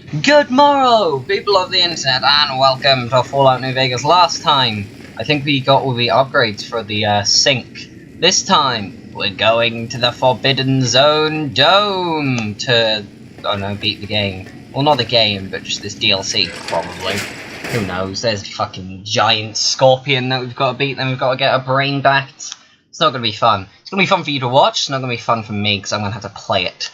Good morrow, people of the internet, and welcome to Fallout New Vegas. Last time, I think we got all the upgrades for the sink. This time, we're going to the Forbidden Zone Dome to, I don't know, beat the game. Well, not the game, but just this DLC, probably. Who knows? There's a fucking giant scorpion that we've got to beat, then we've got to get our brain back. It's not going to be fun. It's going to be fun for you to watch, it's not going to be fun for me, because I'm going to have to play it.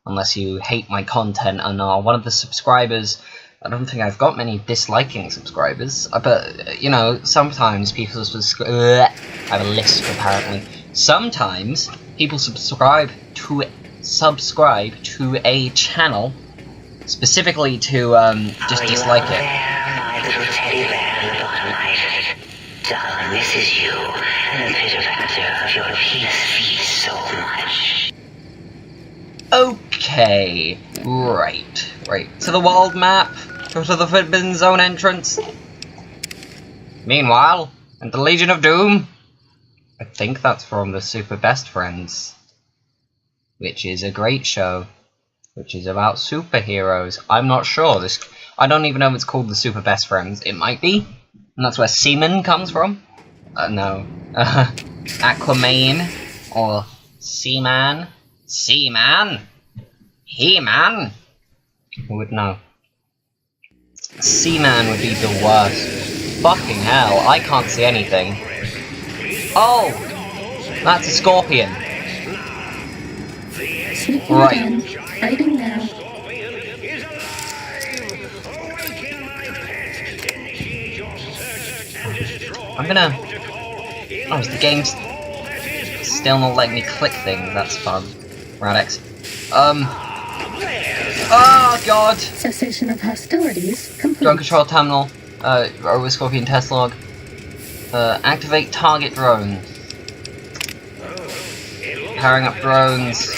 Unless you hate my content and are one of the subscribers. I don't think I've got many disliking subscribers, but, you know, sometimes people subscribe. I have a list, apparently. Sometimes people subscribe to a channel specifically to just dislike it. My little teddy bear in the bottom right. Darling, this is you, and the pitter-patter of your penis feeds so much. Okay, right. To the world map, go to the Forbidden Zone entrance. Meanwhile, in the Legion of Doom, I think that's from the Super Best Friends, which is a great show, which is about superheroes. I'm not sure. I don't even know if it's called the Super Best Friends. It might be, and that's where Seaman comes from. No, Aquaman or Seaman. Seaman? He-Man? Who would know? Seaman would be the worst. Fucking hell, I can't see anything. Oh! That's a scorpion. Right. Fighting now. I'm gonna... Oh, is the game's still not letting me click things? That's fun. Radix. Oh god! Cessation of hostilities complete. Drone control terminal. Over Scorpion test log. Activate target drone. Powering up drones.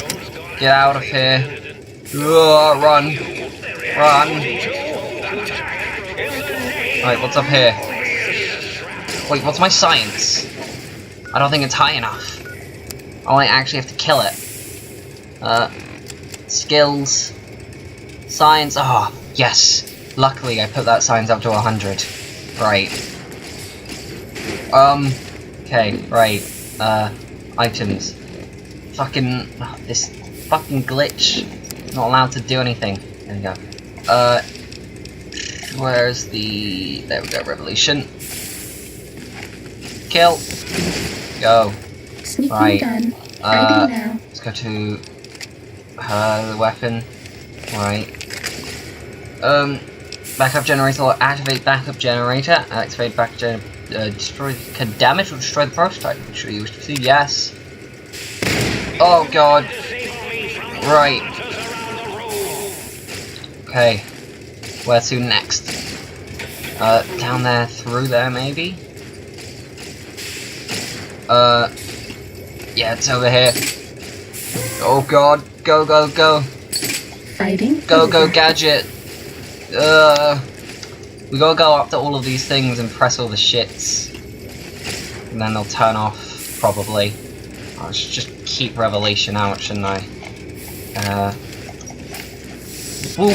Get out of here. Run. Run. Right, what's up here? Wait, what's my science? I don't think it's high enough. I might actually have to kill it. Skills. Science. Oh, yes. Luckily, I put that science up to 100. Right. Okay, right. Items. Fucking... Oh, this fucking glitch. Not allowed to do anything. There we go. Where's the... There we go, Revolution. Kill. Go. Sneaking Right. gun. Fighting now. Let's go to... the weapon. Right. Backup generator. Activate backup generator. Activate backup destroy. Can damage or destroy the prototype? I'm sure you wish to see. Yes. Oh god. Right. Okay. Where to next? Down there, through there, maybe? Yeah, it's over here. Oh god. Go, go, go. Fighting. Go, go, gadget. We gotta go up to all of these things and press all the shits. And then they'll turn off, probably. I should just keep Revelation out, shouldn't I? Ooh,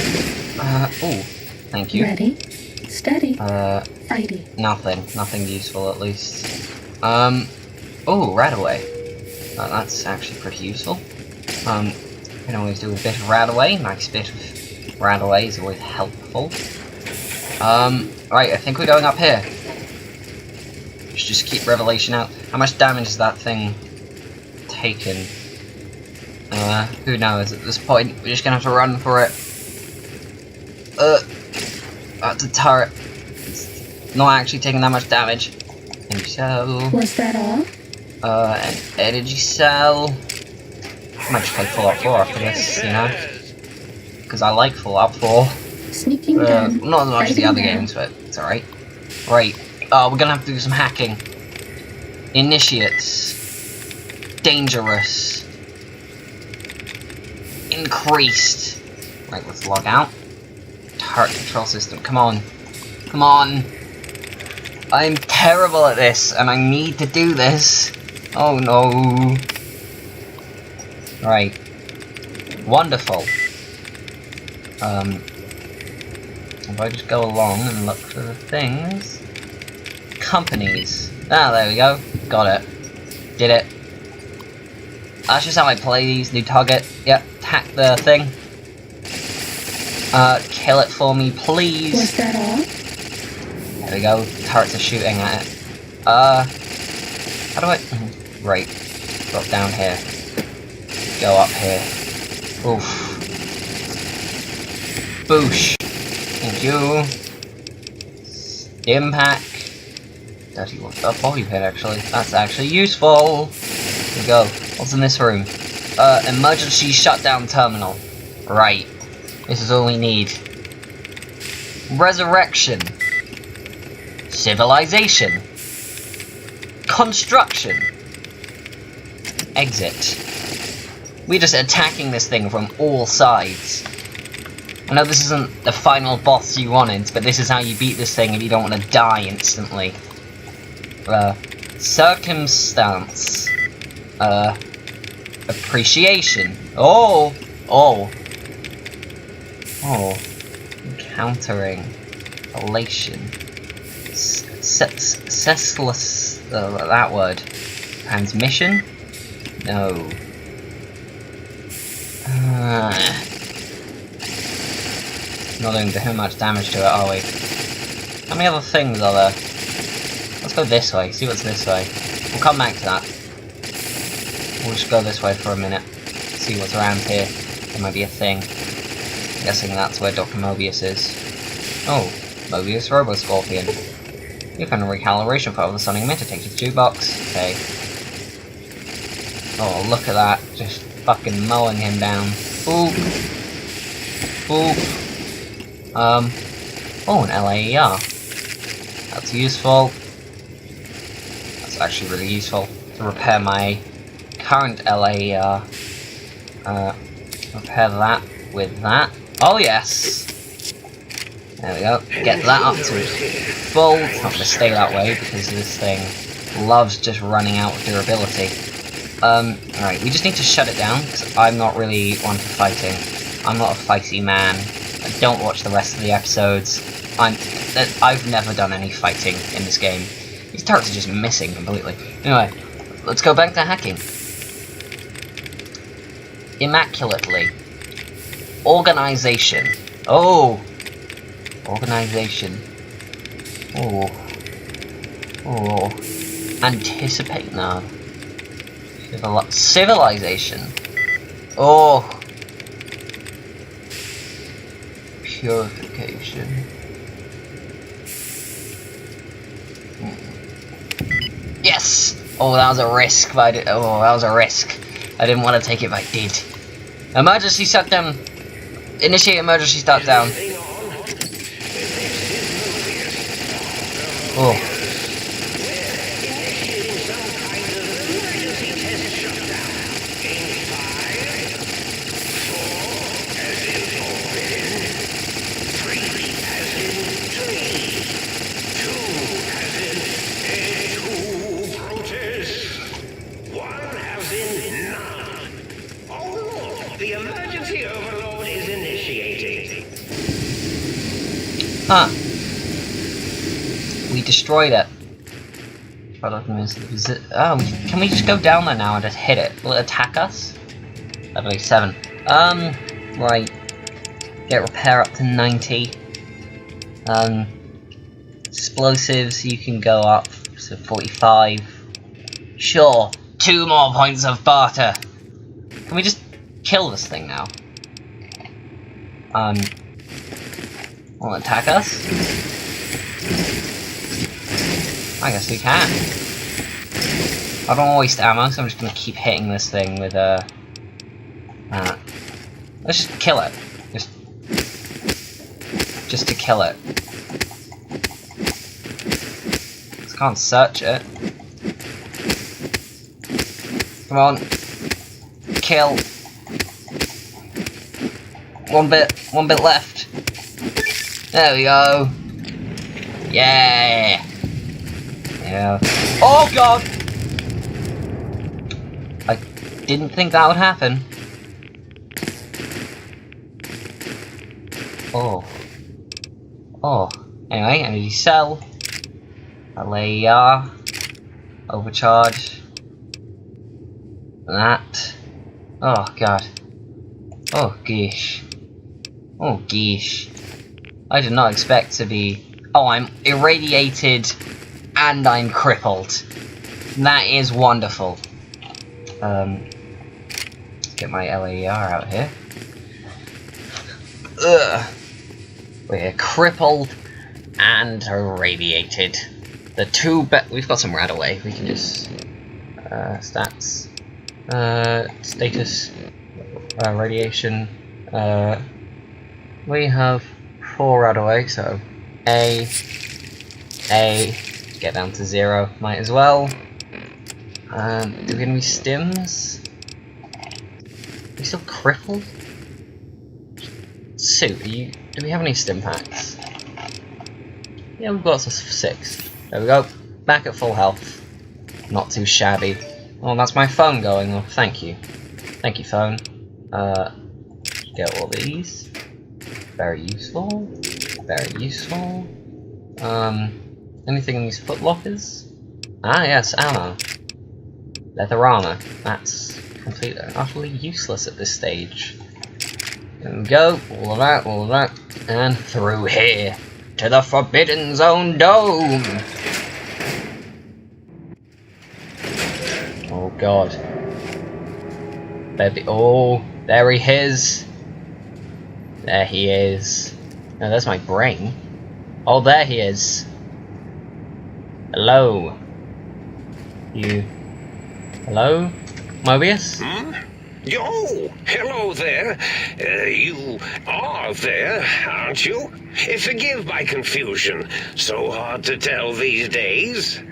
thank you. Ready. Steady. Fighting. Nothing useful at least. Oh, Radaway. That's actually pretty useful. Can always do a bit of Radaway. Nice bit of Radaway is always helpful. Right, I think we're going up here. Let's just keep Revelation out. How much damage has that thing taken? Who knows at this point. We're just gonna have to run for it. That's a turret. It's not actually taking that much damage. Energy cell. Was that all? An energy cell. I might just play Fallout 4 after this, you know? Because I like Fallout 4. Sneaking gun. Not as much as the Fighting other now. games, but it's alright. Right. We're gonna have to do some hacking. Initiates. Dangerous. Increased. Right, let's log out. Turret control system. Come on. Come on. I'm terrible at this, and I need to do this. Oh no. Right. Wonderful. If I just go along and look for the things... Companies. Ah, there we go. Got it. Did it. That's just how I play these. New target. Yep. Attack the thing. Kill it for me, please. Was that all? There we go. Turrets are shooting at it. How do I... Right. Drop down here. Go up here. Oof. Boosh. Thank you. Impact. Dirty one. A bobby pin, actually. That's actually useful. Here we go. What's in this room? Emergency shutdown terminal. Right. This is all we need. Resurrection. Civilization. Construction. Exit. We're just attacking this thing from all sides. I know this isn't the final boss you wanted, but this is how you beat this thing if you don't want to die instantly. Circumstance. Appreciation. Oh! Encountering. Elation. Cessless. That word. Transmission? No. Not doing too much damage to it, are we? How many other things are there? Let's go this way, see what's this way. We'll come back to that. We'll just go this way for a minute. See what's around here. There might be a thing. I'm guessing that's where Doctor Mobius is. Oh, Mobius Robo-Scorpion. You found a recalibration part of the sonic emitter. Take the jukebox. Okay. Oh, look at that. Just fucking mowing him down. Boop. Boop. Oh, an LAER. That's useful. That's actually really useful to repair my current LAER. Repair that with that. Oh, yes! There we go. Get that up to full. It's not going to stay that way because this thing loves just running out of durability. Alright, we just need to shut it down because I'm not really one for fighting. I'm not a fighty man. I don't watch the rest of the episodes. I've never done any fighting in this game. These turrets are just missing completely. Anyway, let's go back to hacking. Immaculately. Organization. Oh! Organization. Oh. Oh. Anticipate now. Civilization. Oh. Purification. Yes! Oh, that was a risk, but that was a risk. I didn't want to take it, but I did. Emergency shutdown. Initiate emergency shutdown. Oh. Huh. We destroyed it. Oh, can we just go down there now and just hit it? Will it attack us? Level 7. Right. Get repair up to 90. Explosives, you can go up to 45. Sure. 2 more points of barter. Can we just kill this thing now? Will it attack us? I guess we can. I don't want to waste ammo, so I'm just gonna keep hitting this thing with let's just kill it. Just to kill it. Just can't search it. Come on. Kill. One bit left. There we go. Yeah. Yeah. Oh god! I didn't think that would happen. Oh, anyway, energy cell. LAER. Overcharge. That. Oh, God. Oh, geesh. Oh, geesh. I did not expect to be... Oh, I'm irradiated and I'm crippled. That is wonderful. Let's get my LAER out here. Ugh. We're crippled and irradiated. The two we've got some radaway. We can just stats, status, radiation. We have 4 radaway, so A, get down to 0. Might as well. Do we have any stims? Are we still crippled? Suit, do we have any stim packs? Yeah, we've got 6. There we go. Back at full health. Not too shabby. Oh, that's my phone going off. Thank you. Thank you, phone. Get all these. Very useful. Very useful. Anything in these foot lockers? Ah, yes, ammo. Leather armor. That's completely and utterly useless at this stage. There we go. All of that. And through here. To the Forbidden Zone Dome! Oh god. There he is. There he is. No, that's my brain. Oh, there he is. Hello. Hello? Mobius? Oh, hello there. You are there, aren't you? Forgive my confusion. So hard to tell these days.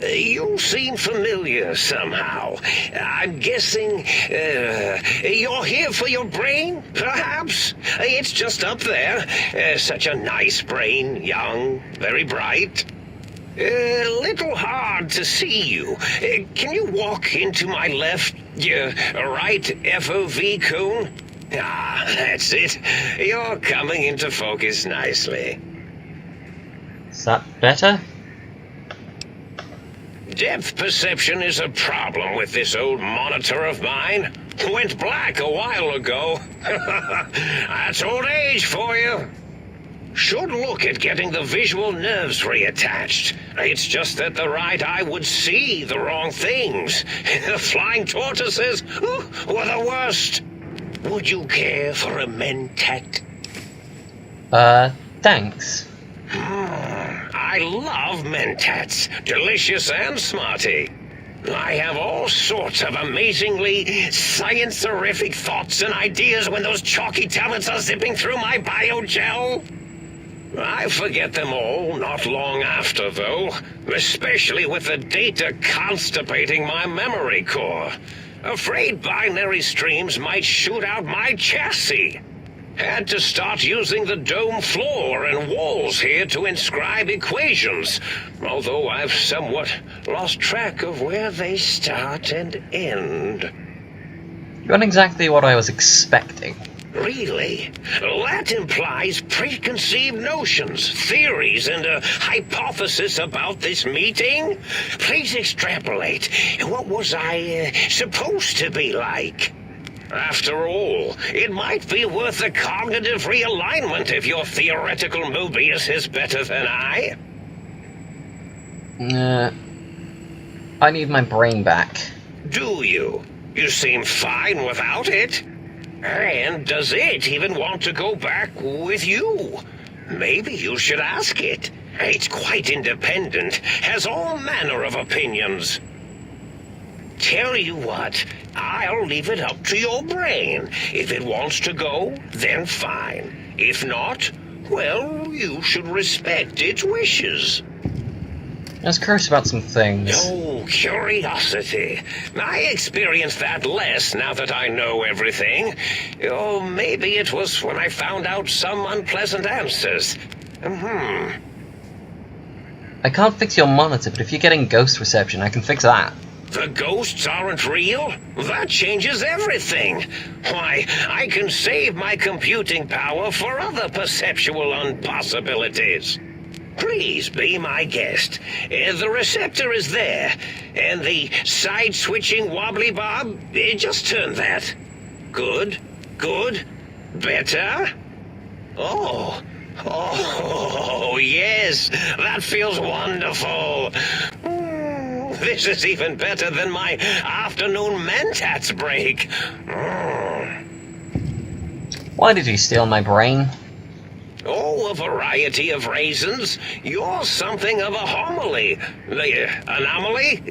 You seem familiar somehow. I'm guessing you're here for your brain, perhaps? It's just up there. Such a nice brain, young, very bright. A little hard to see you. Can you walk into my left, right FOV cone? Ah, that's it. You're coming into focus nicely. Is that better? Depth perception is a problem with this old monitor of mine. Went black a while ago. That's old age for you. Should look at getting the visual nerves reattached. It's just that the right eye would see the wrong things. The flying tortoises were the worst. Would you care for a mentat? Thanks. I love mentats. Delicious and smarty. I have all sorts of amazingly science-terrific thoughts and ideas when those chalky tablets are zipping through my biogel. I forget them all not long after, though, especially with the data constipating my memory core. Afraid binary streams might shoot out my chassis. Had to start using the dome floor and walls here to inscribe equations, although I've somewhat lost track of where they start and end. Not exactly what I was expecting. Really? That implies preconceived notions, theories, and a hypothesis about this meeting? Please extrapolate. What was I supposed to be like? After all, it might be worth a cognitive realignment if your theoretical Mobius is better than I. I need my brain back. Do you? You seem fine without it. And does it even want to go back with you? Maybe you should ask it. It's quite independent, has all manner of opinions. Tell you what, I'll leave it up to your brain. If it wants to go, then fine. If not, well, you should respect its wishes. I was curious about some things. Oh, curiosity. I experience that less now that I know everything. Or maybe it was when I found out some unpleasant answers. I can't fix your monitor, but if you're getting ghost reception, I can fix that. The ghosts aren't real? That changes everything. Why, I can save my computing power for other perceptual impossibilities. Please be my guest. The receptor is there, and the side-switching wobbly bob, just turn that. Good, good, better. Oh, yes, that feels wonderful. This is even better than my afternoon mentats break. Why did you steal my brain? Oh, a variety of reasons. You're something of a homily. Anomaly?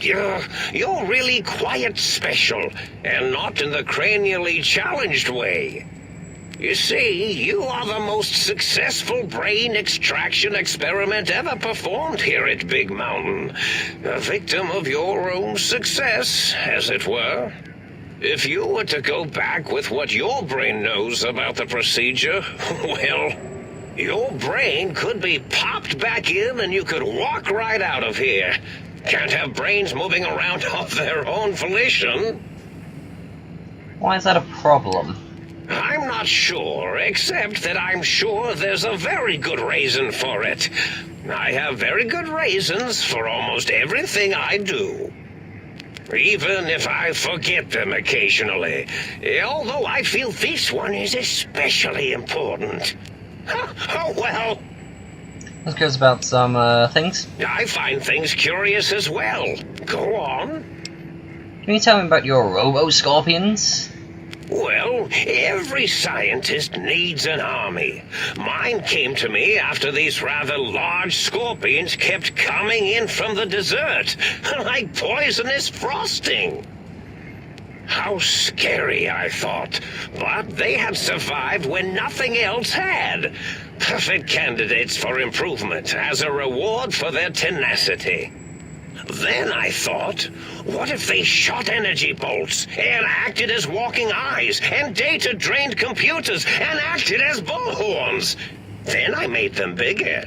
You're really quite special, and not in the cranially challenged way. You see, you are the most successful brain extraction experiment ever performed here at Big Mountain. A victim of your own success, as it were. If you were to go back with what your brain knows about the procedure, well, your brain could be popped back in and you could walk right out of here. Can't have brains moving around of their own volition. Why is that a problem? I'm not sure, except that I'm sure there's a very good reason for it. I have very good reasons for almost everything I do. Even if I forget them occasionally, although I feel this one is especially important. Oh well. Let's curious about some things. I find things curious as well. Go on. Can you tell me about your robo-scorpions? Well, every scientist needs an army. Mine came to me after these rather large scorpions kept coming in from the desert, like poisonous frosting. How scary, I thought, but they had survived when nothing else had. Perfect candidates for improvement as a reward for their tenacity. Then I thought, what if they shot energy bolts and acted as walking eyes and data-drained computers and acted as bullhorns? Then I made them bigger.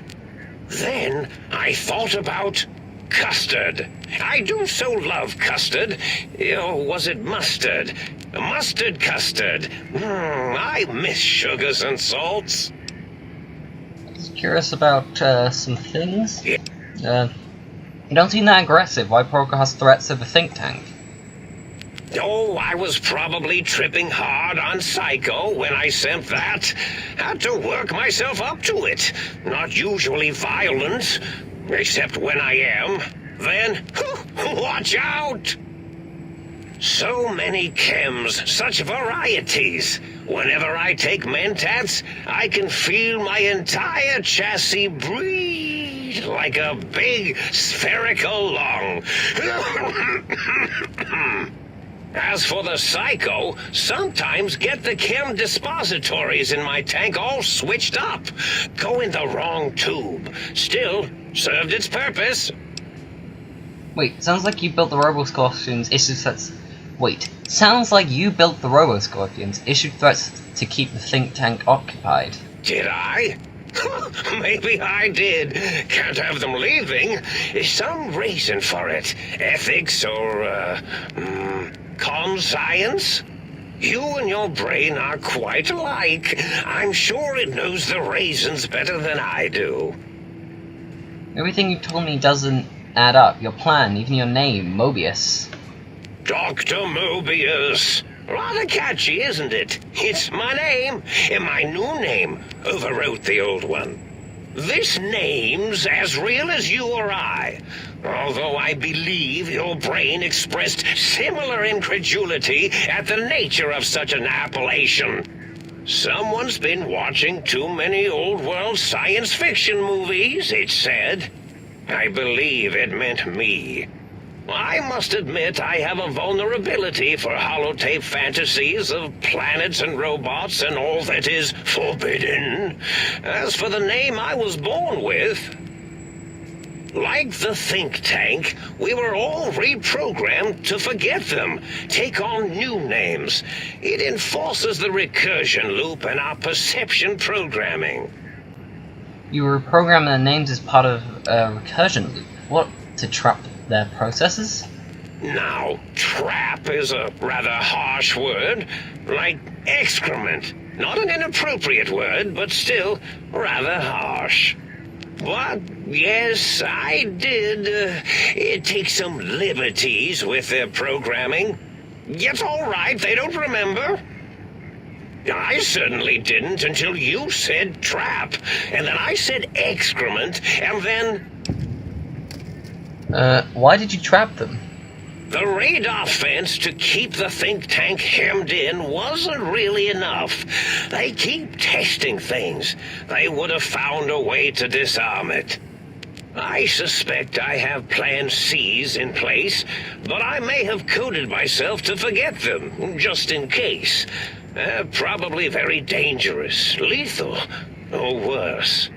Then I thought about custard. I do so love custard. Or was it mustard? Mustard custard. I miss sugars and salts. Just curious about some things. Yeah. You don't seem that aggressive. Why broadcast threats of a think tank? Oh, I was probably tripping hard on Psycho when I sent that. Had to work myself up to it. Not usually violent, except when I am. Then, watch out! So many chems, such varieties. Whenever I take mentats, I can feel my entire chassis breathe like a big spherical lung. As for the Psycho, sometimes get the chem dispositories in my tank all switched up. Go in the wrong tube. Still, served its purpose. Wait, sounds like you built the Robo-Scorpions issued threats. Wait, sounds like you built the Robo-Scorpions issued threats to keep the think tank occupied. Did I? Maybe I did. Can't have them leaving. Some reason for it. Ethics or, conscience? You and your brain are quite alike. I'm sure it knows the reasons better than I do. Everything you told me doesn't add up. Your plan, even your name, Mobius. Doctor Mobius. Rather catchy, isn't it? It's my name, and my new name overwrote the old one. This name's as real as you or I, although I believe your brain expressed similar incredulity at the nature of such an appellation. Someone's been watching too many old-world science fiction movies, it said. I believe it meant me. I must admit I have a vulnerability for holotape fantasies of planets and robots and all that is forbidden. As for the name I was born with, like the think tank, we were all reprogrammed to forget them, take on new names. It enforces the recursion loop in our perception programming. You reprogram their names as part of a recursion loop. What, to trap their processes? Now, trap is a rather harsh word, like excrement. Not an inappropriate word, but still rather harsh. But, yes, I did take some liberties with their programming. It's all right, they don't remember. I certainly didn't until you said trap, and then I said excrement, and then... Why did you trap them? The radar fence to keep the think tank hemmed in wasn't really enough. They keep testing things. They would have found a way to disarm it. I suspect I have Plan C's in place, but I may have coded myself to forget them, just in case. Probably very dangerous, lethal, or worse.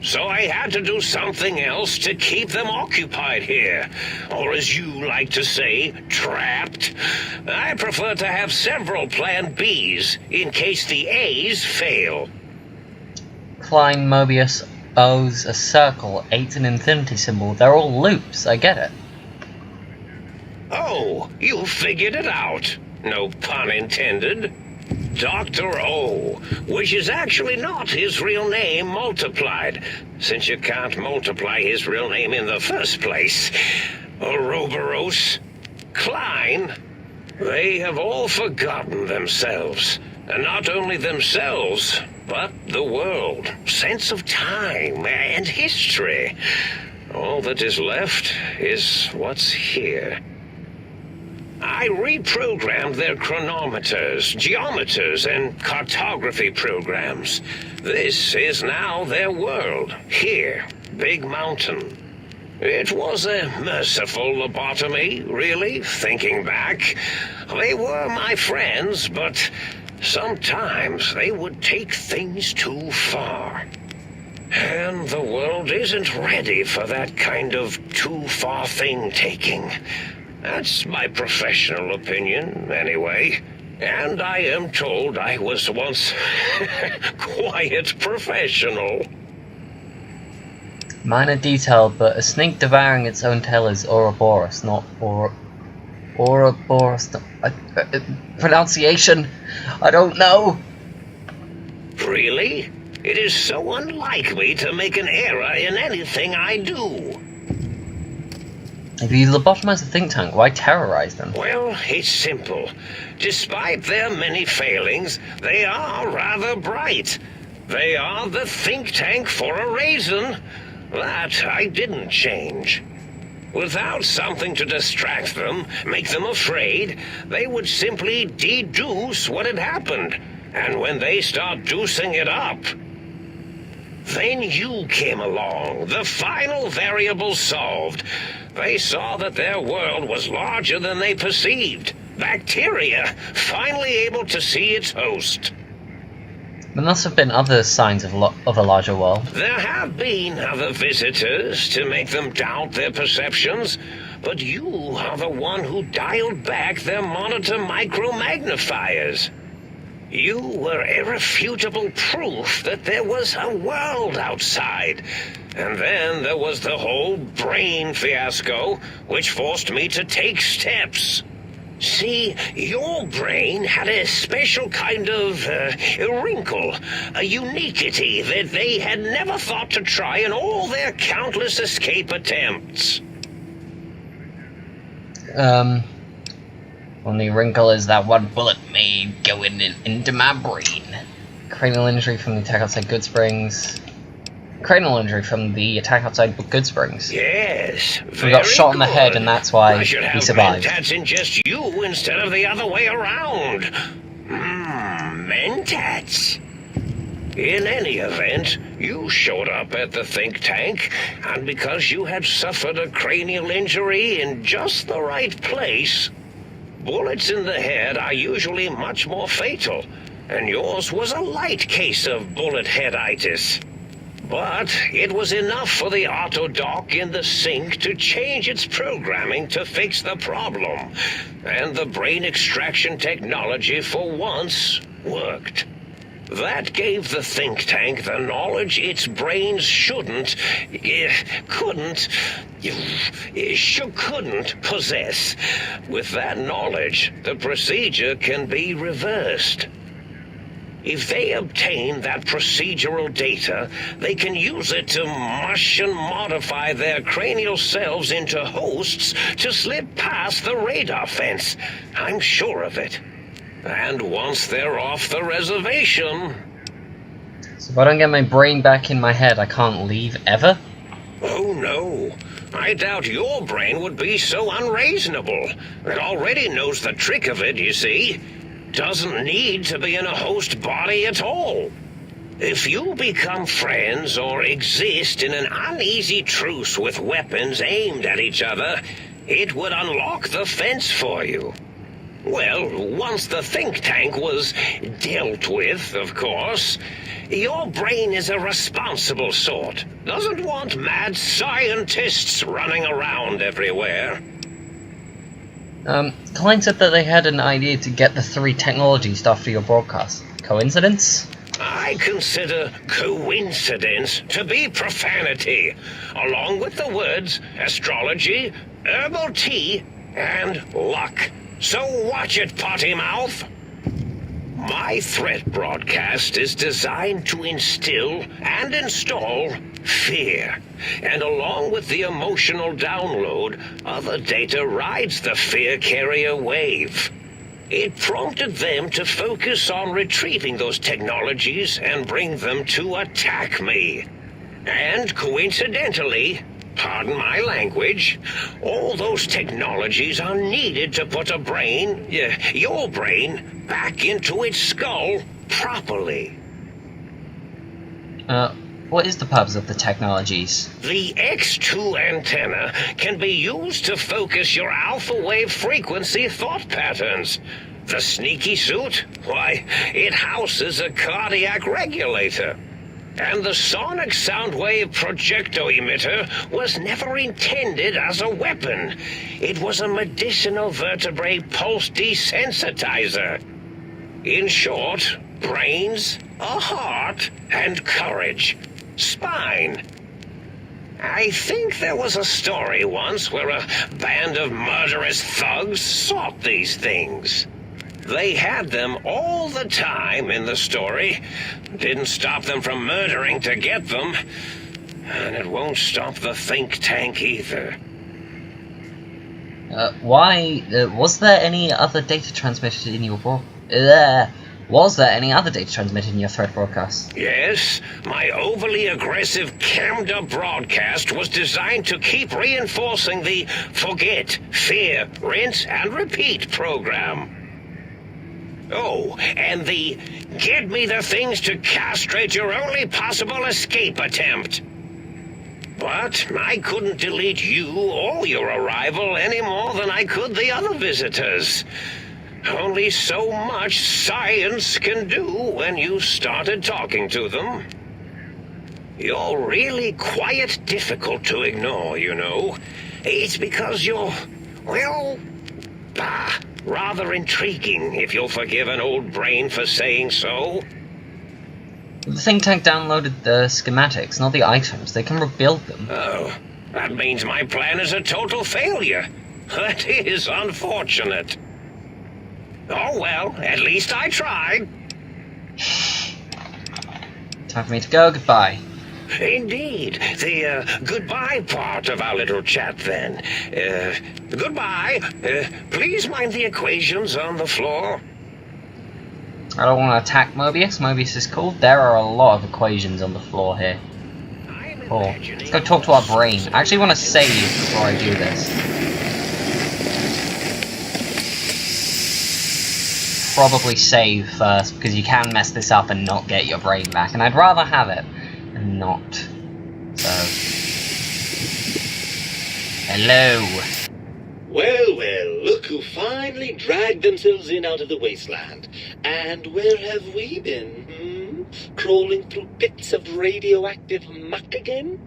So I had to do something else to keep them occupied here. Or as you like to say, trapped. I prefer to have several Plan Bs in case the A's fail. Klein, Mobius, O's, a circle, 8's an infinity symbol. They're all loops, I get it. Oh, you figured it out. No pun intended. Dr. O, which is actually not his real name multiplied, since you can't multiply his real name in the first place. Ouroboros, Klein, they have all forgotten themselves. And not only themselves, but the world, sense of time, and history. All that is left is what's here. I reprogrammed their chronometers, geometers, and cartography programs. This is now their world, here, Big Mountain. It was a merciful lobotomy, really, thinking back. They were my friends, but sometimes they would take things too far. And the world isn't ready for that kind of too-far thing-taking. That's my professional opinion, anyway. And I am told I was once quite professional. Minor detail, but a snake devouring its own tail is Ouroboros, not Ouroboros. Pronunciation? I don't know. Really? It is so unlike me to make an error in anything I do. If you lobotomize the think tank, why terrorize them? Well, it's simple. Despite their many failings, they are rather bright. They are the think tank for a reason. That I didn't change. Without something to distract them, make them afraid, they would simply deduce what had happened. And when they start deucing it up, then you came along, the final variable solved. They saw that their world was larger than they perceived. Bacteria, finally able to see its host. There must have been other signs of a larger world. There have been other visitors to make them doubt their perceptions, but you are the one who dialed back their monitor micromagnifiers. You were irrefutable proof that there was a world outside. And then there was the whole brain fiasco, which forced me to take steps. See, your brain had a special kind of wrinkle, a uniquity that they had never thought to try in all their countless escape attempts. Only wrinkle is that one bullet may go into my brain. Cranial injury from the attack outside Goodsprings. Cranial injury from the attack outside Goodsprings. Yes, We got shot in the head, and that's why I should he have survived. Mentats in just you instead of the other way around. Mentats. In any event, you showed up at the think tank, and because you had suffered a cranial injury in just the right place, bullets in the head are usually much more fatal, and yours was a light case of bullet headitis. But it was enough for the auto-dock in the sink to change its programming to fix the problem, and the brain extraction technology for once worked. That gave the think tank the knowledge its brains couldn't possess. With that knowledge, the procedure can be reversed. If they obtain that procedural data, they can use it to mush and modify their cranial selves into hosts to slip past the radar fence. I'm sure of it. And once they're off the reservation... So if I don't get my brain back in my head, I can't leave ever? Oh no. I doubt your brain would be so unreasonable. It already knows the trick of it, you see. Doesn't need to be in a host body at all. If you become friends or exist in an uneasy truce with weapons aimed at each other, it would unlock the fence for you. Well, once the think tank was dealt with, of course, your brain is a responsible sort. Doesn't want mad scientists running around everywhere. Klein said that they had an idea to get the 3 technologies after your broadcast. Coincidence? I consider coincidence to be profanity, along with the words astrology, herbal tea, and luck. So watch it, potty mouth. My threat broadcast is designed to instill and install fear. And along with the emotional download, other data rides the fear carrier wave. It prompted them to focus on retrieving those technologies and bring them to attack me. And coincidentally, pardon my language, all those technologies are needed to put your brain, back into its skull properly. What is the purpose of the technologies? The X2 antenna can be used to focus your alpha wave frequency thought patterns. The sneaky suit? Why, it houses a cardiac regulator. And the sonic sound wave projecto emitter was never intended as a weapon. It was a medicinal vertebrae pulse desensitizer. In short, brains, a heart, and courage. Spine. I think there was a story once where a band of murderous thugs sought these things. They had them all the time in the story. Didn't stop them from murdering to get them. And it won't stop the think tank either. Was there any other data transmitted in your Was there any other data transmitted in your thread broadcast? Yes, my overly aggressive cammed-up broadcast was designed to keep reinforcing the forget, fear, rinse, and repeat program. Oh, and the get me the things to castrate your only possible escape attempt. But I couldn't delete you or your arrival any more than I could the other visitors. Only so much science can do when you started talking to them. You're really quite difficult to ignore, you know. It's because you're, well, rather intriguing, if you'll forgive an old brain for saying so. The think tank downloaded the schematics, not the items. They can rebuild them. Oh, that means my plan is a total failure. That is unfortunate. Oh well, at least I tried. Time for me to go. Goodbye. Indeed. The goodbye part of our little chat, then. Goodbye. Please mind the equations on the floor. I don't want to attack Mobius. Mobius is cool. There are a lot of equations on the floor here. Cool. Let's go talk to our brain. I actually want to save before I do this. Probably save first, because you can mess this up and not get your brain back, and I'd rather have it and not. So, hello. Well, well, look who finally dragged themselves in out of the wasteland. And where have we been, Crawling through bits of radioactive muck again?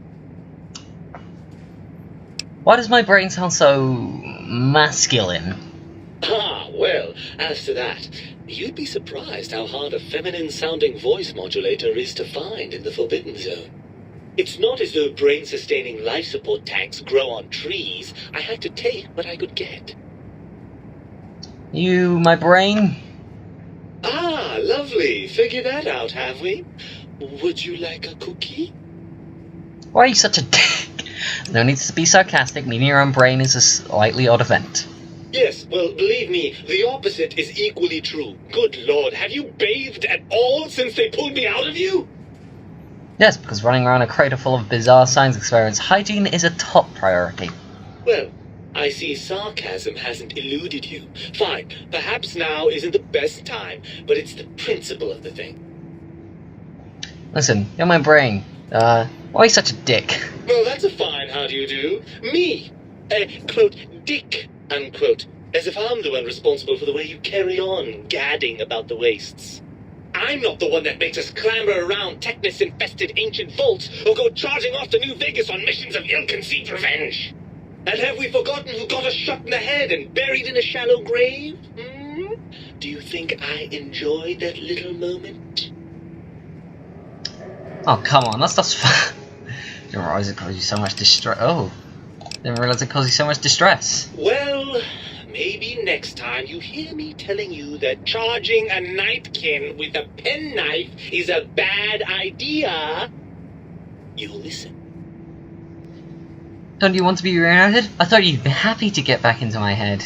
Why does my brain sound so masculine? Ah, well, as to that, you'd be surprised how hard a feminine-sounding voice modulator is to find in the Forbidden Zone. It's not as though brain-sustaining life support tanks grow on trees. I had to take what I could get. You, my brain? Ah, lovely. Figured that out, have we? Would you like a cookie? Why are you such a dick? No need to be sarcastic, meaning your own brain is a slightly odd event. Yes, well, believe me, the opposite is equally true. Good Lord, have you bathed at all since they pulled me out of you? Yes, because running around a crater full of bizarre science experiments, hygiene is a top priority. Well, I see sarcasm hasn't eluded you. Fine, perhaps now isn't the best time, but it's the principle of the thing. Listen, you're my brain. Why are you such a dick? Well, that's a fine how do you do. Me, quote, dick, unquote, as if I'm the one responsible for the way you carry on gadding about the wastes. I'm not the one that makes us clamber around Technus-infested ancient vaults or go charging off to New Vegas on missions of ill-conceived revenge. And have we forgotten who got us shot in the head and buried in a shallow grave? Do you think I enjoyed that little moment? Oh, come on, that stuff's fun. Didn't realize it caused you so much distress. Oh, didn't realize it caused you so much distress. Well, maybe next time you hear me telling you that charging a napkin with a penknife is a bad idea, you'll listen. Don't you want to be reunited? I thought you'd be happy to get back into my head.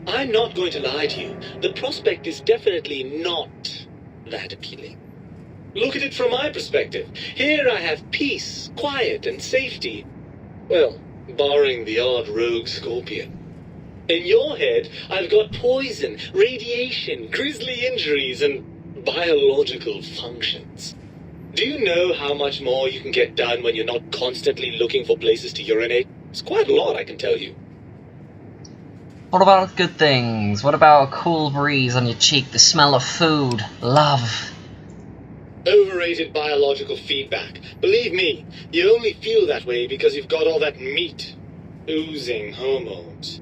I'm not going to lie to you. The prospect is definitely not that appealing. Look at it from my perspective. Here I have peace, quiet, and safety. Well, barring the odd rogue scorpion. In your head, I've got poison, radiation, grisly injuries, and biological functions. Do you know how much more you can get done when you're not constantly looking for places to urinate? It's quite a lot, I can tell you. What about good things? What about a cool breeze on your cheek, the smell of food, love? Overrated biological feedback. Believe me, you only feel that way because you've got all that meat. Oozing hormones.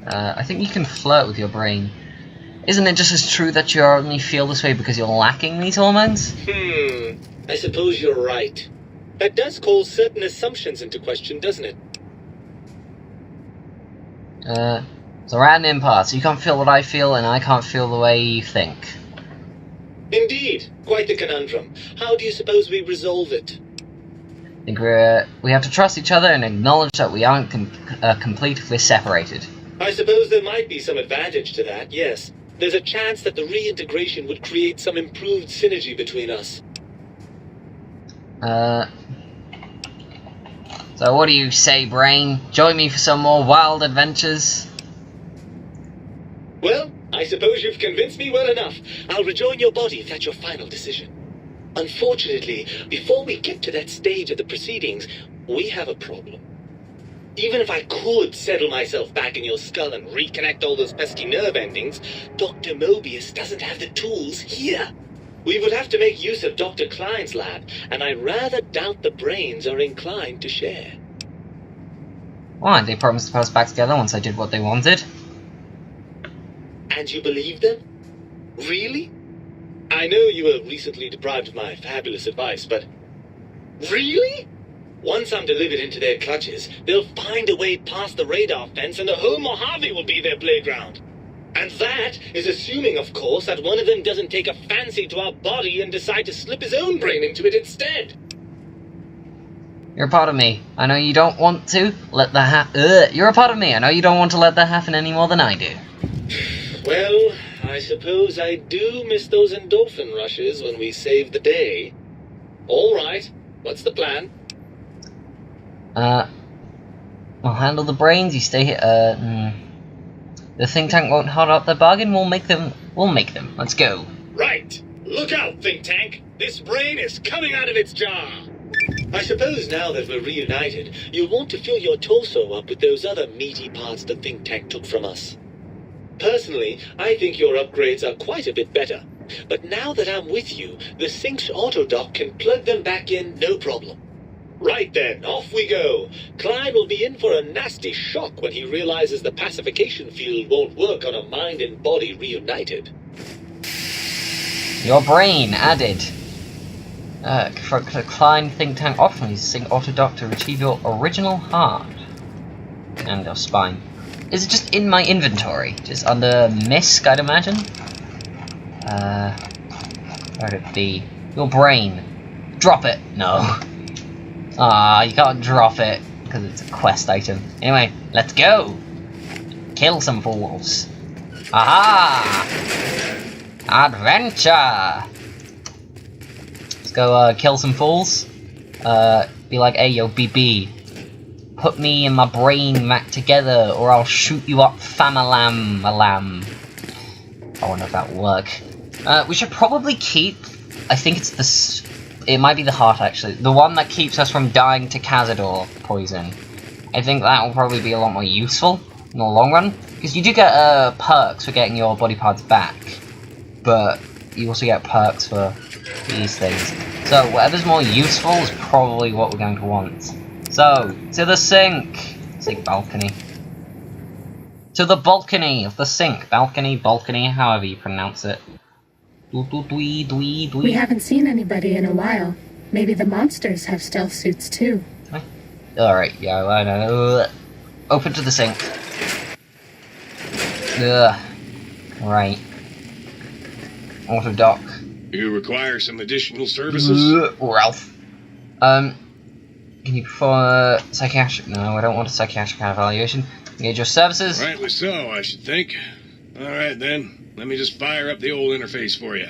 I think you can flirt with your brain. Isn't it just as true that you only feel this way because you're lacking these hormones? I suppose you're right. That does call certain assumptions into question, doesn't it? So we're at an impasse. You can't feel what I feel, and I can't feel the way you think. Indeed. Quite the conundrum. How do you suppose we resolve it? I think we have to trust each other and acknowledge that we aren't complete if we're separated. I suppose there might be some advantage to that, yes. There's a chance that the reintegration would create some improved synergy between us. So what do you say, brain? Join me for some more wild adventures? Well, I suppose you've convinced me well enough. I'll rejoin your body if that's your final decision. Unfortunately, before we get to that stage of the proceedings, we have a problem. Even if I could settle myself back in your skull and reconnect all those pesky nerve endings, Doctor Mobius doesn't have the tools here. We would have to make use of Dr. Klein's lab, and I rather doubt the brains are inclined to share. Why? They promised to put us back together once I did what they wanted. And you believe them? Really? I know you were recently deprived of my fabulous advice, but... Really? Once I'm delivered into their clutches, they'll find a way past the radar fence and the whole Mojave will be their playground. And that is assuming, of course, that one of them doesn't take a fancy to our body and decide to slip his own brain into it instead. You're a part of me. I know you don't want to let that happen. You're a part of me. I know you don't want to let that happen any more than I do. Well, I suppose I do miss those endorphin rushes when we save the day. All right. What's the plan? We'll handle the brains, you stay here, the think tank won't hold up their bargain, we'll make them, let's go. Right! Look out, think tank! This brain is coming out of its jar! I suppose now that we're reunited, you'll want to fill your torso up with those other meaty parts the think tank took from us. Personally, I think your upgrades are quite a bit better, but now that I'm with you, the Sync's autodock can plug them back in no problem. Right then, off we go. Klein will be in for a nasty shock when he realizes the pacification field won't work on a mind and body reunited. Your brain added. For Klein think tank options, sync Autodoc to retrieve your original heart. And your spine. Is it just in my inventory? Just under MISC, I'd imagine? Where'd it be? Your brain. Drop it! No. You can't drop it, because it's a quest item. Anyway, let's go! Kill some fools. Aha! Adventure! Let's go, kill some fools. Be like, hey, yo, BB. Put me and my brain back together, or I'll shoot you up, famalam. I wonder if that will work. We should probably keep... I think it's the... It might be the heart, actually. The one that keeps us from dying to Cazador poison. I think that will probably be a lot more useful in the long run. Because you do get perks for getting your body parts back. But you also get perks for these things. So whatever's more useful is probably what we're going to want. So, to the sink! Sink balcony. To the balcony of the sink. Balcony, however you pronounce it. We haven't seen anybody in a while. Maybe the monsters have stealth suits too. Alright, yeah, I know. Open to the sink. Ugh. Right. Autodoc. You require some additional services? Ralph. Can you perform a psychiatric... No, I don't want a psychiatric evaluation. Engage your services. Rightly so, I should think. Alright then. Let me just fire up the old interface for you.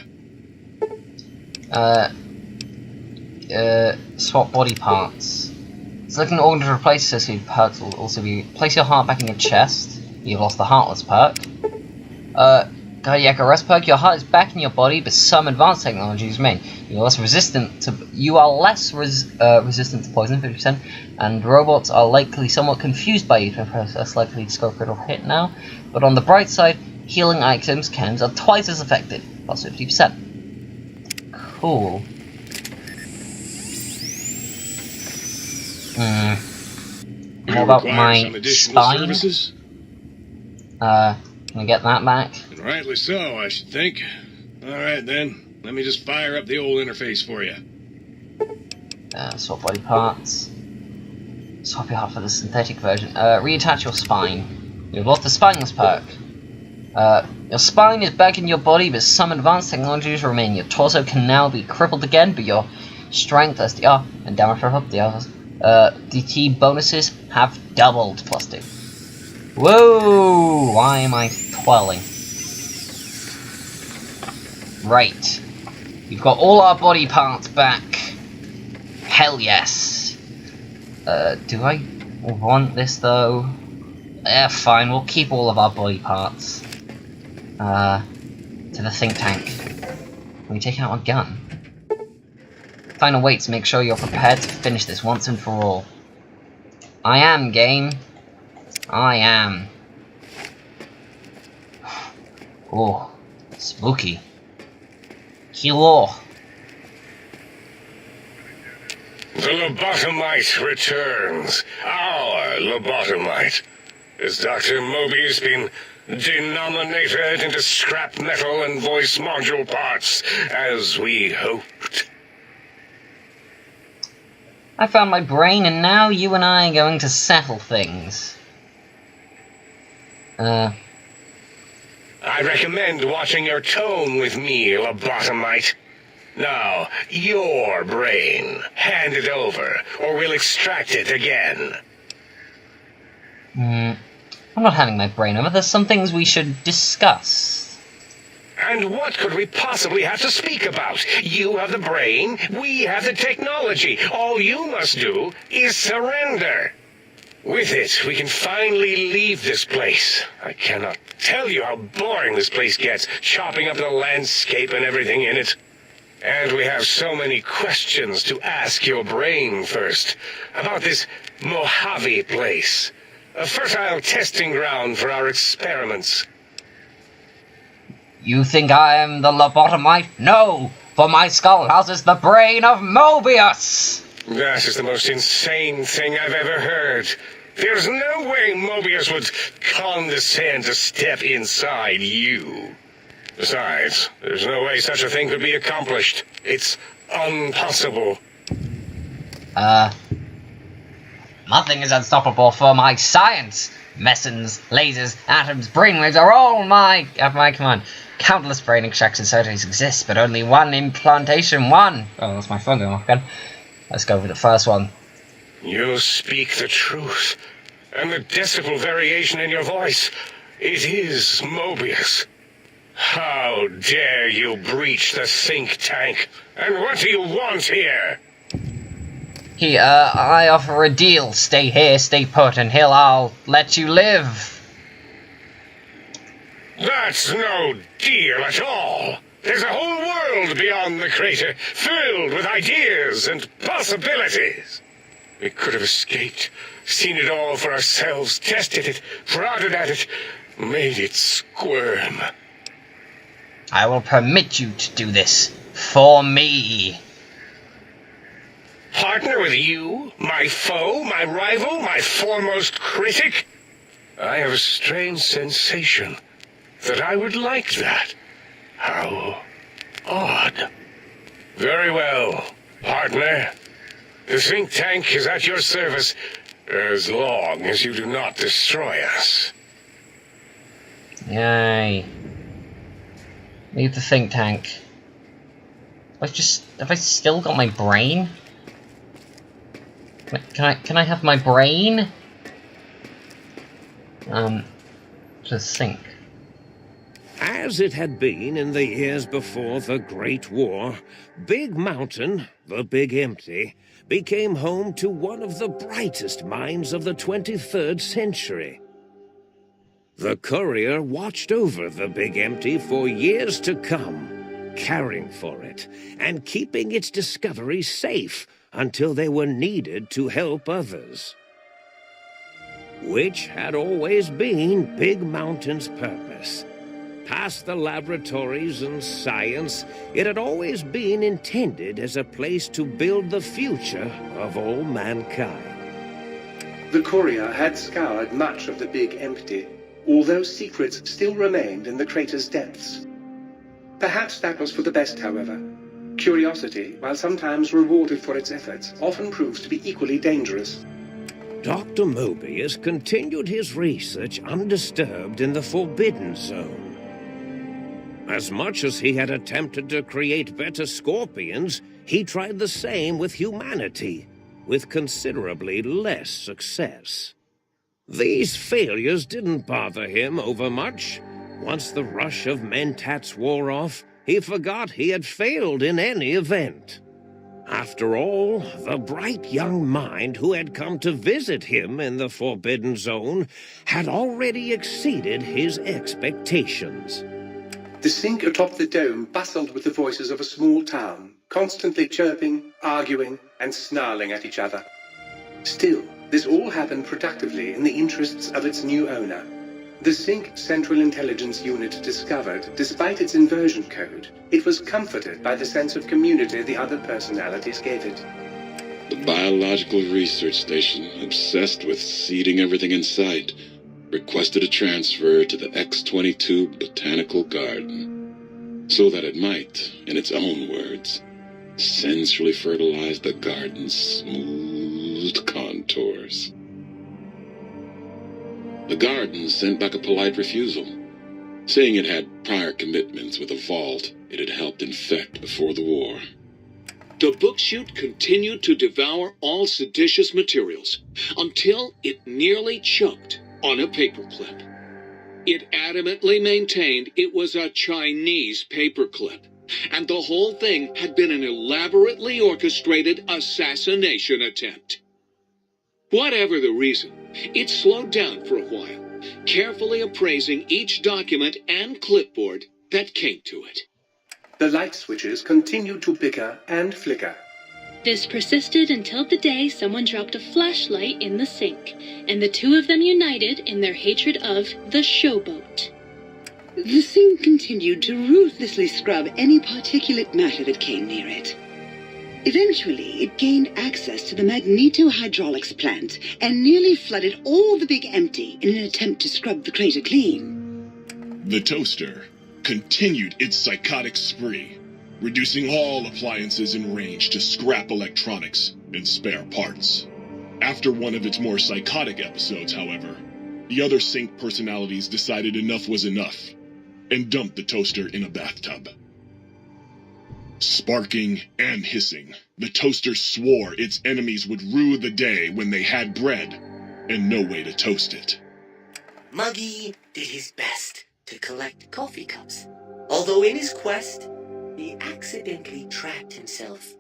Swap body parts. Selecting an organ to replace associated perks will also be... Place your heart back in your chest. You've lost the heartless perk. Cardiac arrest perk. Your heart is back in your body, but some advanced technologies remain. You are less resistant to... resistant to poison, 50%, and robots are likely somewhat confused by you, less likely to score a critical hit now. But on the bright side, healing items, chems, are twice as effective, plus 50%. Cool. What about my spine? Services? Can I get that back? And rightly so, I should think. Alright then, let me just fire up the old interface for you. Swap body parts. Swap your heart for the synthetic version. Reattach your spine. You've lost the spineless perk. Your spine is back in your body, but some advanced technologies remain. Your torso can now be crippled again, but your strength, SDR, and damage for up the others. DT bonuses have doubled, plus 2. Whoa! Why am I twirling? Right. We've got all our body parts back. Hell yes. Do I want this though? Fine, we'll keep all of our body parts. To the think tank. Can we take out our gun? Find a way to make sure you're prepared to finish this once and for all. I am, game. I am. Oh, spooky. Kilo. The lobotomite returns. Our lobotomite. Has Doctor Mobius been denominated into scrap metal and voice module parts, as we hoped? I found my brain, and now you and I are going to settle things. I recommend watching your tone with me, lobotomite. Now, your brain. Hand it over, or we'll extract it again. I'm not handing my brain over. There's some things we should discuss. And what could we possibly have to speak about? You have the brain, we have the technology. All you must do is surrender. With it, we can finally leave this place. I cannot tell you how boring this place gets, chopping up the landscape and everything in it. And we have so many questions to ask your brain first. About this Mojave place. A fertile testing ground for our experiments. You think I am the lobotomite? No! For my skull houses the brain of Mobius! That is the most insane thing I've ever heard. There's no way Mobius would condescend to step inside you. Besides, there's no way such a thing could be accomplished. It's impossible. Nothing is unstoppable for my science. Mesons, lasers, atoms, brainwaves are all at my command. Countless brain extraction surgeries exist, but only one implantation. One. Oh, that's my phone going off again. Let's go with the first one. You speak the truth. And the decibel variation in your voice, it is Mobius. How dare you breach the think tank? And what do you want here? I offer a deal. Stay here, stay put, and I'll let you live. That's no deal at all. There's a whole world beyond the crater, filled with ideas and possibilities. We could have escaped, seen it all for ourselves, tested it, prodded at it, made it squirm. I will permit you to do this. For me. Partner with you? My foe? My rival? My foremost critic? I have a strange sensation that I would like that. How odd. Very well, partner. The think tank is at your service as long as you do not destroy us. Yay. Leave the think tank. Have I still got my brain? Can I have my brain? Just think. As it had been in the years before the Great War, Big Mountain, the Big Empty, became home to one of the brightest minds of the 23rd century. The courier watched over the Big Empty for years to come, caring for it and keeping its discoveries safe until they were needed to help others. Which had always been Big Mountain's purpose. Past the laboratories and science, it had always been intended as a place to build the future of all mankind. The courier had scoured much of the Big Empty, although secrets still remained in the crater's depths. Perhaps that was for the best, however. Curiosity, while sometimes rewarded for its efforts, often proves to be equally dangerous. Dr. Mobius continued his research undisturbed in the Forbidden Zone. As much as he had attempted to create better scorpions, he tried the same with humanity, with considerably less success. These failures didn't bother him overmuch. Once the rush of mentats wore off, he forgot he had failed in any event. After all, the bright young mind who had come to visit him in the Forbidden Zone had already exceeded his expectations. The sink atop the dome bustled with the voices of a small town, constantly chirping, arguing, and snarling at each other. Still, this all happened productively in the interests of its new owner. The Sync Central Intelligence Unit discovered, despite its inversion code, it was comforted by the sense of community the other personalities gave it. The Biological Research Station, obsessed with seeding everything in sight, requested a transfer to the X-22 Botanical Garden, so that it might, in its own words, sensually fertilize the garden's smooth contours. The garden sent back a polite refusal, saying it had prior commitments with a vault it had helped infect before the war. The book chute continued to devour all seditious materials until it nearly choked on a paperclip. It adamantly maintained it was a Chinese paperclip, and the whole thing had been an elaborately orchestrated assassination attempt. Whatever the reason, it slowed down for a while, carefully appraising each document and clipboard that came to it. The light switches continued to bicker and flicker. This persisted until the day someone dropped a flashlight in the sink, and the two of them united in their hatred of the showboat. The sink continued to ruthlessly scrub any particulate matter that came near it. Eventually, it gained access to the magneto-hydraulics plant and nearly flooded all the big empty in an attempt to scrub the crater clean. The toaster continued its psychotic spree, reducing all appliances in range to scrap electronics and spare parts. After one of its more psychotic episodes, however, the other Sync personalities decided enough was enough and dumped the toaster in a bathtub. Sparking and hissing, the toaster swore its enemies would rue the day when they had bread and no way to toast it. Muggy did his best to collect coffee cups, although in his quest, he accidentally trapped himself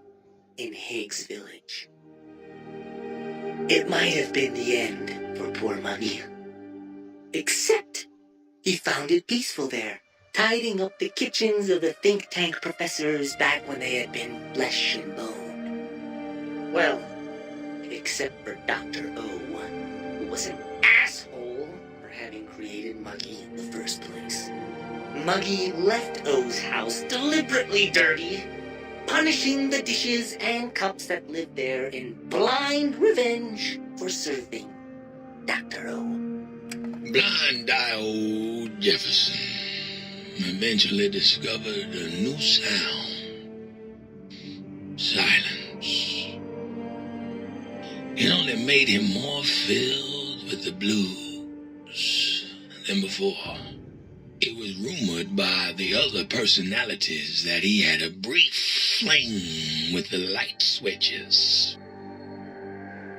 in Higgs Village. It might have been the end for poor Muggy. Except he found it peaceful there, tidying up the kitchens of the think tank professors back when they had been flesh and bone. Well, except for Dr. O, who was an asshole for having created Muggy in the first place. Muggy left O's house deliberately dirty, punishing the dishes and cups that lived there in blind revenge for serving Dr. O. Blind-eye old Jefferson eventually discovered a new sound. Silence. It only made him more filled with the blues than before. It was rumored by the other personalities that he had a brief fling with the light switches.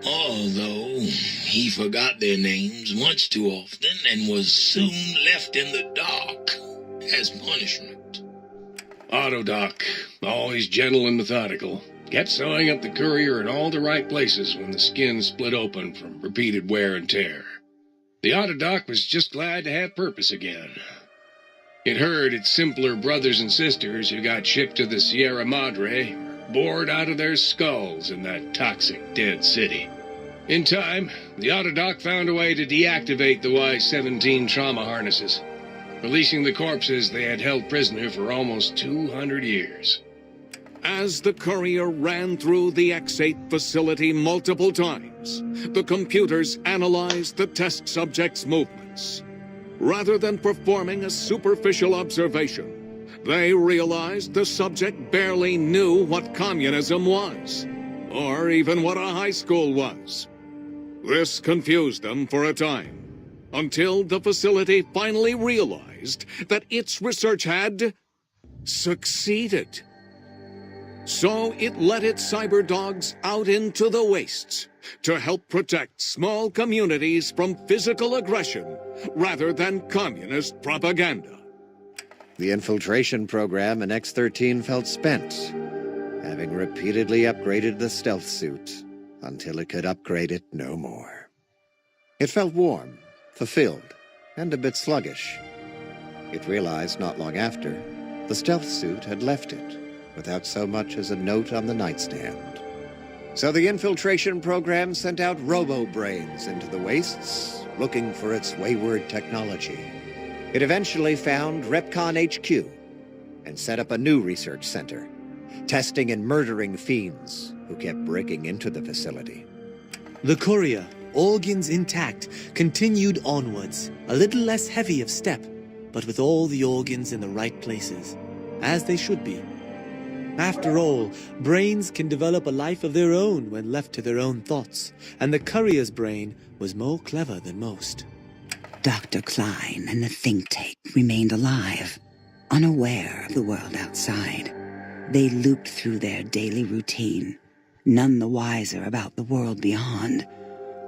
Although he forgot their names much too often and was soon left in the dark as punishment. Autodoc, always gentle and methodical, kept sewing up the courier in all the right places when the skin split open from repeated wear and tear. The Autodoc was just glad to have purpose again. It heard its simpler brothers and sisters who got shipped to the Sierra Madre bored out of their skulls in that toxic, dead city. In time, the Autodoc found a way to deactivate the Y-17 trauma harnesses, releasing the corpses they had held prisoner for almost 200 years. As the courier ran through the X-8 facility multiple times, the computers analyzed the test subject's movements. Rather than performing a superficial observation, they realized the subject barely knew what communism was, or even what a high school was. This confused them for a time, until the facility finally realized that its research had succeeded. So it let its cyber dogs out into the wastes to help protect small communities from physical aggression rather than communist propaganda. The infiltration program in X-13 felt spent, having repeatedly upgraded the stealth suit until it could upgrade it no more. It felt warm, fulfilled, and a bit sluggish. It realized not long after the stealth suit had left it without so much as a note on the nightstand. So the infiltration program sent out robo-brains into the wastes, looking for its wayward technology. It eventually found Repcon HQ and set up a new research center, testing and murdering fiends who kept breaking into the facility. The courier, organs intact, continued onwards, a little less heavy of step, but with all the organs in the right places, as they should be. After all, brains can develop a life of their own when left to their own thoughts, and the courier's brain was more clever than most. Dr. Klein and the think tank remained alive, unaware of the world outside. They looped through their daily routine, none the wiser about the world beyond,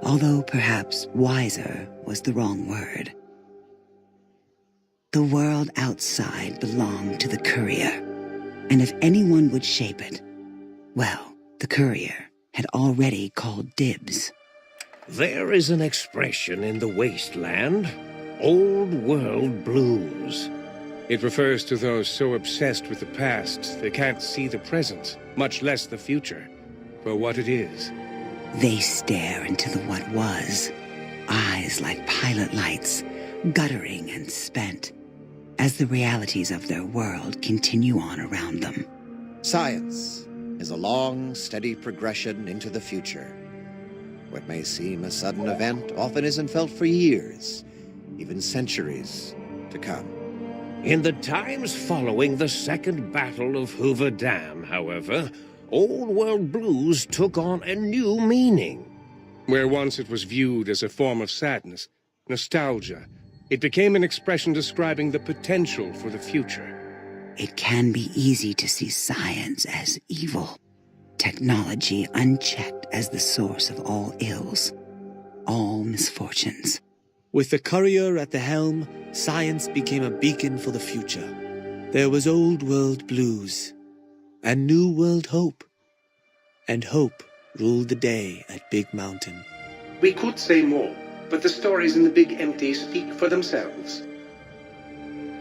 although perhaps wiser was the wrong word. The world outside belonged to the courier, and if anyone would shape it, well, the courier had already called dibs. There is an expression in the wasteland, old world blues. It refers to those so obsessed with the past they can't see the present, much less the future, for what it is. They stare into the what was, eyes like pilot lights, guttering and spent, as the realities of their world continue on around them. Science, is a long, steady progression into the future. What may seem a sudden event often isn't felt for years, even centuries, to come. In the times following the Second Battle of Hoover Dam, however, Old World blues took on a new meaning. Where once it was viewed as a form of sadness, nostalgia, it became an expression describing the potential for the future. It can be easy to see science as evil, technology unchecked as the source of all ills, all misfortunes. With the courier at the helm, science became a beacon for the future. There was Old World blues, and New World hope. And hope ruled the day at Big Mountain. We could say more, but the stories in the Big Empty speak for themselves.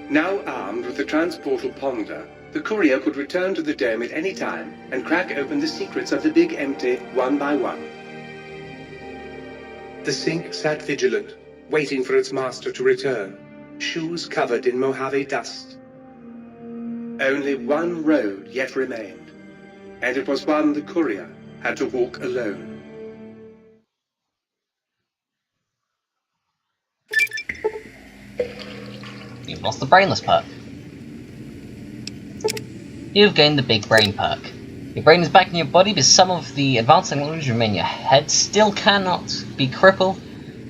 Now armed with the transportal ponder, the courier could return to the dome at any time and crack open the secrets of the Big Empty one by one. The sink sat vigilant, waiting for its master to return, shoes covered in Mojave dust. Only one road yet remained, and it was one the courier had to walk alone. You've lost the brainless perk. You've gained the big brain perk. Your brain is back in your body, but some of the advanced technology remain in your head. Still cannot be crippled,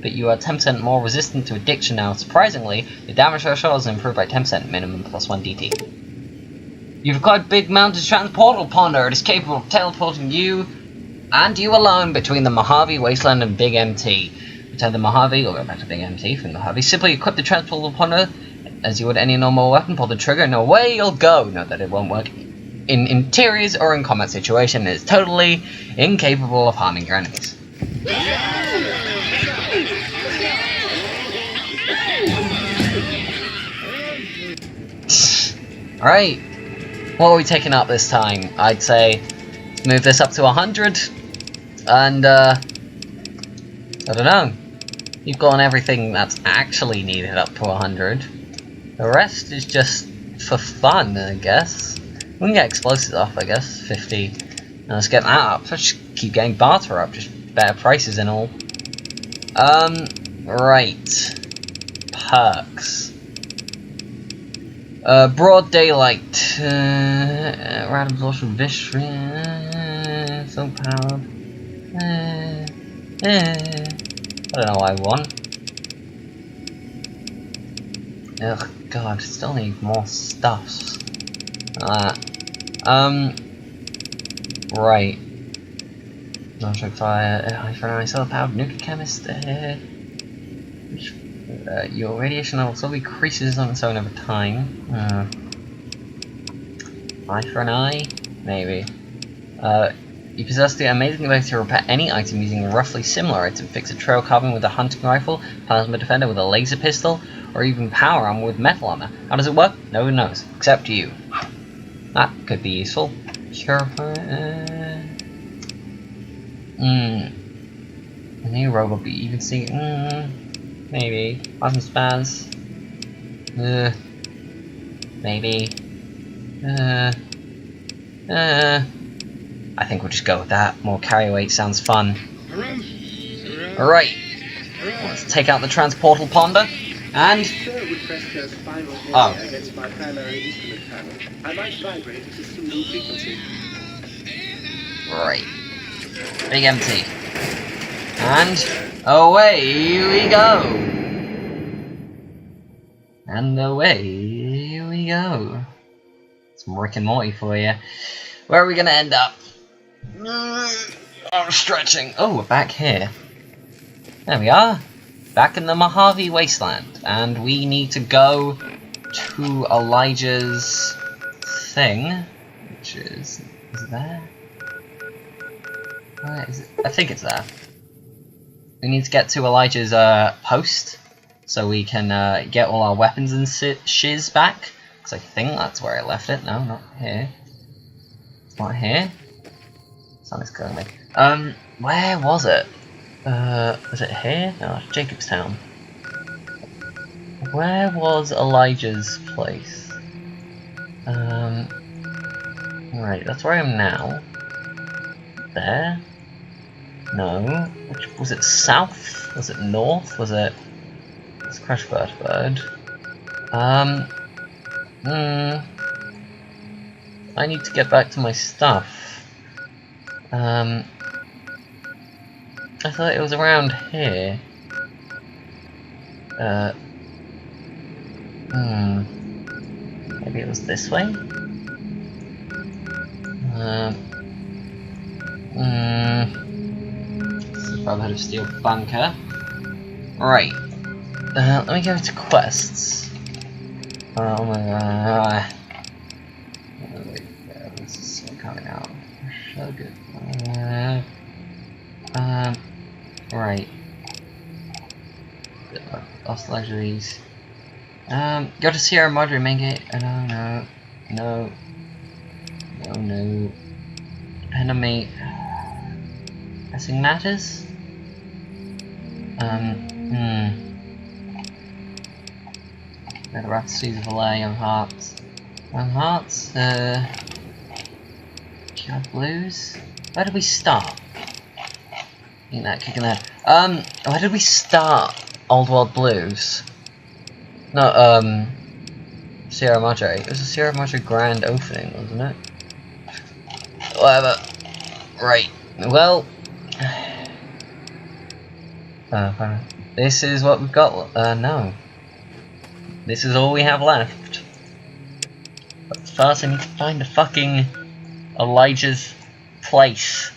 but you are 10% more resistant to addiction now. Surprisingly, the damage threshold is improved by 10%, minimum plus 1 DT. You've acquired Big Mountain's transportal ponder. It is capable of teleporting you and you alone between the Mojave Wasteland and Big MT. Return to Mojave, or go back to Big MT from Mojave. Simply equip the transportal ponder as you would any normal weapon, pull the trigger, and away you'll go. Note that it won't work in interiors or in combat situation. It is totally incapable of harming your enemies. Alright, what are we taking up this time? I'd say move this up to 100, and I don't know. You've gotten everything that's actually needed up to 100. The rest is just for fun, I guess. We can get explosives off, I guess. 50. Now let's get that up. Let's just keep getting barter up, just better prices and all. Right. Perks. Broad daylight. Random absorption vision. So powered. I don't know what I want. Ugh, God, still need more stuffs. Right. Electric fire, high for an solar powered nuclear chemist. Your radiation level slowly increases on its own over time. Eye for an eye? Maybe. You possess the amazing ability to repair any item using a roughly similar item. Fix a trail carbon with a hunting rifle, plasma defender with a laser pistol, or even power armor with metal armor. How does it work? No one knows, except you. That could be useful. Sure. A new robot, but you can see. Maybe. Plasma spaz. Maybe. I think we'll just go with that. More carry weight sounds fun. Alright. Let's take out the transportal ponder. And... oh. Against my primary instrument panel, I might vibrate at a single frequency. Right. Big MT. And away we go. And away we go. Some Rick and Morty for you. Where are we gonna end up? I'm stretching. Oh, we're back here. There we are. Back in the Mojave Wasteland. And we need to go to Elijah's thing. Which is it there? Where is it? I think it's there. We need to get to Elijah's post. So we can get all our weapons and shiz back. Because I think that's where I left it. No, not here. It's not here. Something's killing me. Where was it? Was it here? No, it's Jacobstown. Where was Elijah's place? Right, that's where I am now. there? No. Which was it? South? Was it north? Was it? It's Crash Bird. I need to get back to my stuff. I thought it was around here. Maybe it was this way? Brotherhood of Steel bunker. Right. Let me go to quests. Oh my god. This is still coming out. So good. Right. Lost luxuries. Go to Sierra Madre, main gate. No. Enemy. Pressing matters? The Rhapsodies of Valet of Hearts. Cure Blues? Where did we start? Eating that, kicking that. Where did we start? Old World Blues? No, Sierra Madre. It was a Sierra Madre grand opening, wasn't it? Whatever. Right. Well. This is what we've got. No. This is all we have left. But first I need to find the fucking Elijah's place.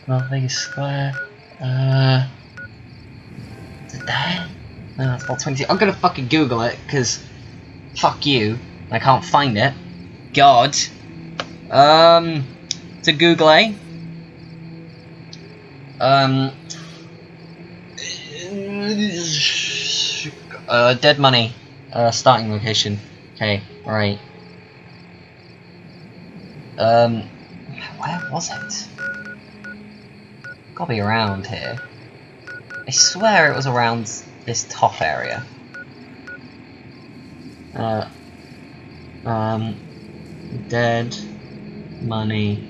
North Vegas Square. Is it there? No, that's about 20. I'm gonna fucking Google it, because fuck you. I can't find it. God. To Google, eh? Dead money. Starting location. Okay, right. Where was it? Gotta be around here. I swear it was around this top area. Dead money.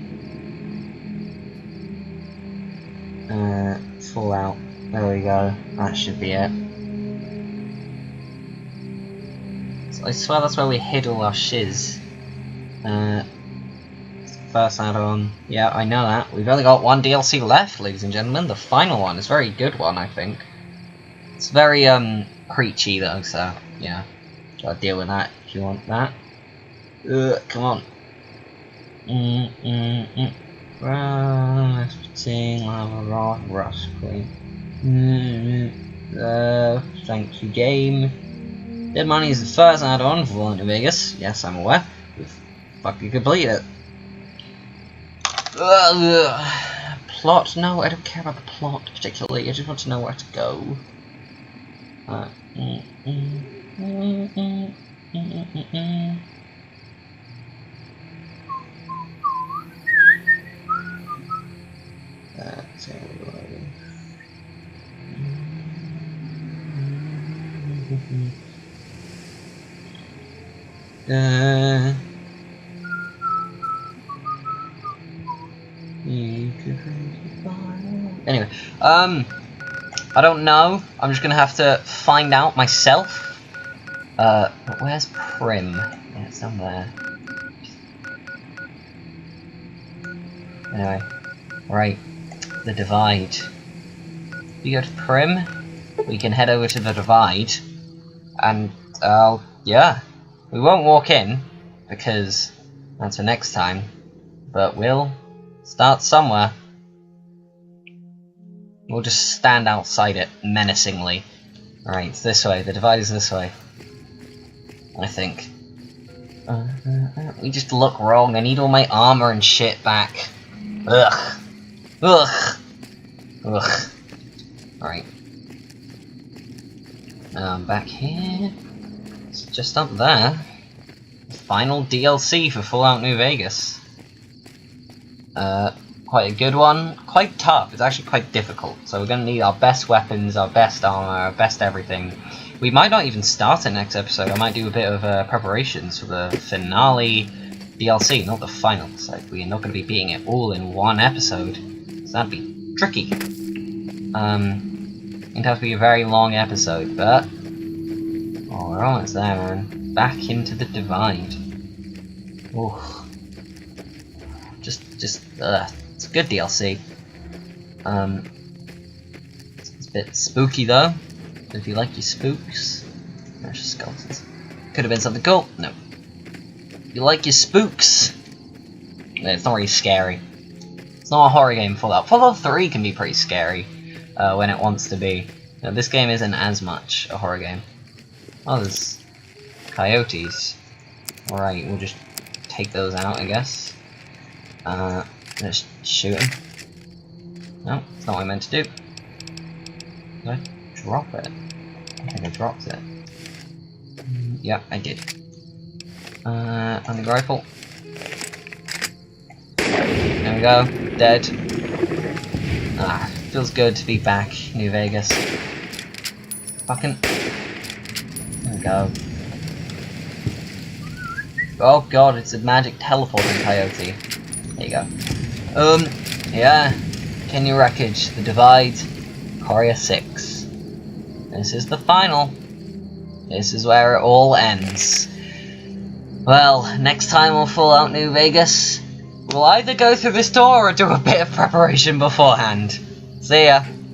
Fallout. There we go. That should be it. So I swear that's where we hid all our shiz. First add-on. Yeah, I know that. We've only got one DLC left, ladies and gentlemen. The final one is a very good one, I think. It's very, preachy, though, so, yeah. Gotta deal with that if you want that. Come on. Lava rock, rust queen. Thank you, game. Dead Money is the first add-on for Fallout New Vegas. Yes, I'm aware. We've fucking completed it. Plot? No, I don't care about the plot particularly. I just want to know where to go. Anyway, I don't know. I'm just gonna have to find out myself. But where's Prim? Yeah, it's down there. Anyway, right, the Divide. If we go to Prim, we can head over to the Divide, and yeah, we won't walk in because that's for next time. But we'll start somewhere. We'll just stand outside it menacingly. Alright, it's this way. The Divide is this way. I think. We just look wrong. I need all my armor and shit back. Ugh. Ugh. Ugh. Alright. Back here. It's just up there. Final DLC for Fallout New Vegas. Quite a good one. Quite tough. It's actually quite difficult. So we're going to need our best weapons, our best armor, our best everything. We might not even start it next episode. I might do a bit of preparations for the finale. DLC, not the final. So we're not going to be beating it all in one episode. So that'd be tricky. It'd have to be a very long episode, but oh, we're almost there, man. Back into the divide. Oh, it's a good DLC. It's a bit spooky though. If you like your spooks, there's skeletons. Could have been something cool. No. If you like your spooks, it's not really scary. It's not a horror game. Fallout 3 can be pretty scary when it wants to be. Now, this game isn't as much a horror game. Oh, there's coyotes. Alright, we'll just take those out, I guess. Just shoot them. No, it's not what I meant to do. Did I drop it? I think I dropped it. Yeah, I did. Hunting rifle. There we go. Dead. Feels good to be back, New Vegas. Fucking. There we go. Oh god, it's a magic teleporting coyote. There you go. Yeah. Kenny Wreckage, The Divide, Courier 6. This is the final. This is where it all ends. Well, next time on Fallout New Vegas, we'll either go through this door or do a bit of preparation beforehand. See ya.